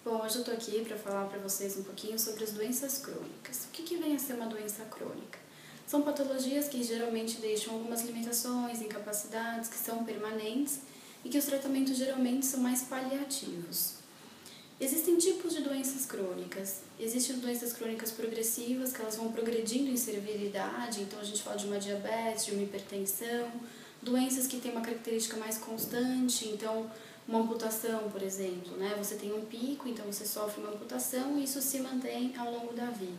Bom, hoje eu tô aqui para falar para vocês um pouquinho sobre as doenças crônicas. O que vem a ser uma doença crônica? São patologias que geralmente deixam algumas limitações, incapacidades que são permanentes e que os tratamentos geralmente são mais paliativos. Existem tipos de doenças crônicas. Existem doenças crônicas progressivas, que elas vão progredindo em severidade, então a gente fala de uma diabetes, de uma hipertensão, doenças que têm uma característica mais constante, então uma amputação, por exemplo, né? Você tem um pico, então você sofre uma amputação e isso se mantém ao longo da vida.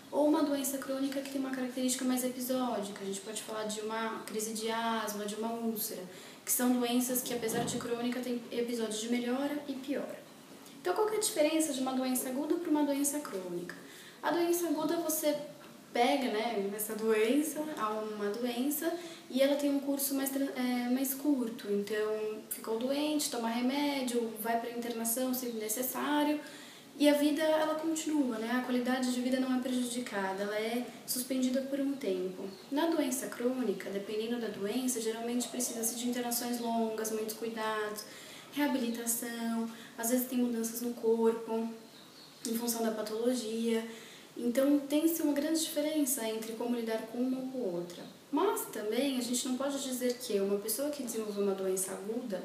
Ou uma doença crônica que tem uma característica mais episódica, a gente pode falar de uma crise de asma, de uma úlcera, que são doenças que, apesar de crônica, têm episódios de melhora e piora. Então, qual que é a diferença de uma doença aguda para uma doença crônica? A doença aguda você pega, né, essa doença, uma doença, e ela tem um curso mais curto. Então, ficou doente, toma remédio, vai para internação se necessário, e a vida ela continua, né? A qualidade de vida não é prejudicada, ela é suspendida por um tempo. Na doença crônica, dependendo da doença, geralmente precisa-se de internações longas, muitos cuidados, reabilitação, às vezes tem mudanças no corpo, em função da patologia. Então tem-se uma grande diferença entre como lidar com uma ou com outra. Mas também a gente não pode dizer que uma pessoa que desenvolveu uma doença aguda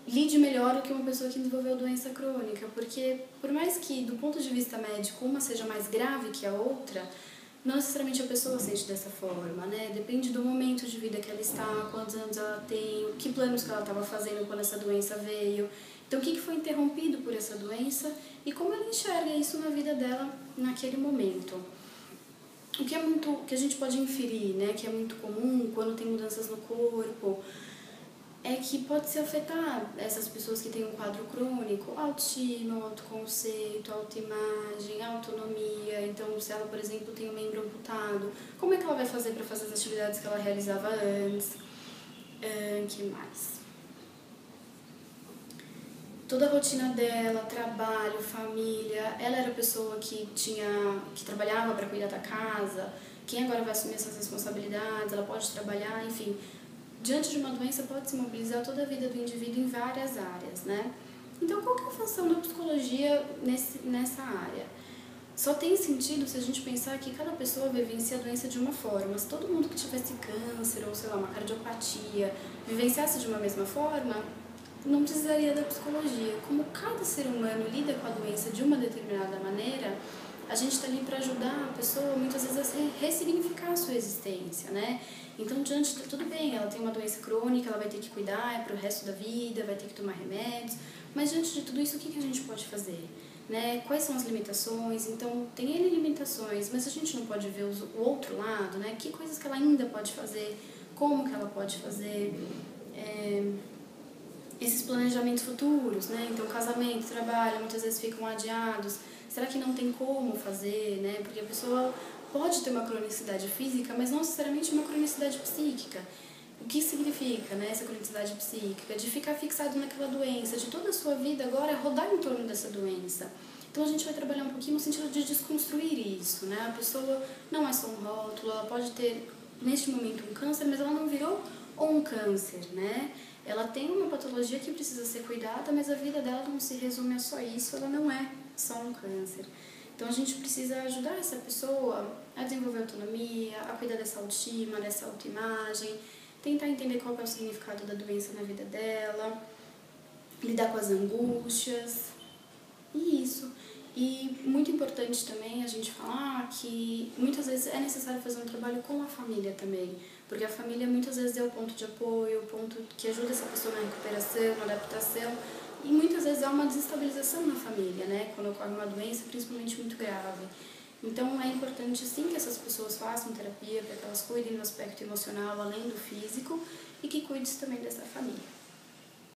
lide melhor do que uma pessoa que desenvolveu doença crônica, porque por mais que do ponto de vista médico uma seja mais grave que a outra, não necessariamente a pessoa sente dessa forma, né? Depende do momento de vida que ela está, quantos anos ela tem, que planos que ela estava fazendo quando essa doença veio. Então, o que foi interrompido por essa doença e como ela enxerga isso na vida dela naquele momento. O que a gente pode inferir, né, que é muito comum quando tem mudanças no corpo, é que pode se afetar essas pessoas que têm um quadro crônico, autoestima, autoconceito, autoimagem, autonomia. Então, se ela, por exemplo, tem um membro amputado, como é que ela vai fazer para fazer as atividades que ela realizava antes? Que mais? Toda a rotina dela, trabalho, família, ela era a pessoa que trabalhava para cuidar da casa, quem agora vai assumir essas responsabilidades, ela pode trabalhar, enfim. Diante de uma doença pode se mobilizar toda a vida do indivíduo em várias áreas, né? Então, qual que é a função da psicologia nessa área? Só tem sentido se a gente pensar que cada pessoa vivencia a doença de uma forma. Se todo mundo que tivesse câncer ou, sei lá, uma cardiopatia vivenciasse de uma mesma forma, não precisaria da psicologia. Como cada ser humano lida com a doença de uma determinada maneira, a gente está ali para ajudar a pessoa muitas vezes a ressignificar a sua existência, né? Então, diante de tudo bem, ela tem uma doença crônica, ela vai ter que cuidar para o resto da vida, vai ter que tomar remédios, mas diante de tudo isso, o que a gente pode fazer? Né? Quais são as limitações? Então, tem N limitações, mas a gente não pode ver o outro lado, né? Que coisas que ela ainda pode fazer, como que ela pode fazer, esses planejamentos futuros, né? Então, casamento, trabalho, muitas vezes ficam adiados. Será que não tem como fazer, né? Porque a pessoa pode ter uma cronicidade física, mas não necessariamente uma cronicidade psíquica. O que significa, né, essa cronicidade psíquica? De ficar fixado naquela doença, de toda a sua vida agora rodar em torno dessa doença. Então a gente vai trabalhar um pouquinho no sentido de desconstruir isso, né? A pessoa não é só um rótulo, ela pode ter neste momento um câncer, mas ela não virou um câncer, né? Ela tem uma patologia que precisa ser cuidada, mas a vida dela não se resume a só isso, ela não é só um câncer. Então a gente precisa ajudar essa pessoa a desenvolver autonomia, a cuidar dessa autoestima, dessa autoimagem, tentar entender qual é o significado da doença na vida dela, lidar com as angústias, e isso. E muito importante também a gente falar que muitas vezes é necessário fazer um trabalho com a família também, porque a família muitas vezes é o ponto de apoio, o ponto que ajuda essa pessoa na recuperação, na adaptação, e muitas vezes há uma desestabilização na família, né, quando ocorre uma doença, principalmente muito grave. Então é importante sim que essas pessoas façam terapia, para que elas cuidem do aspecto emocional além do físico e que cuidem também dessa família.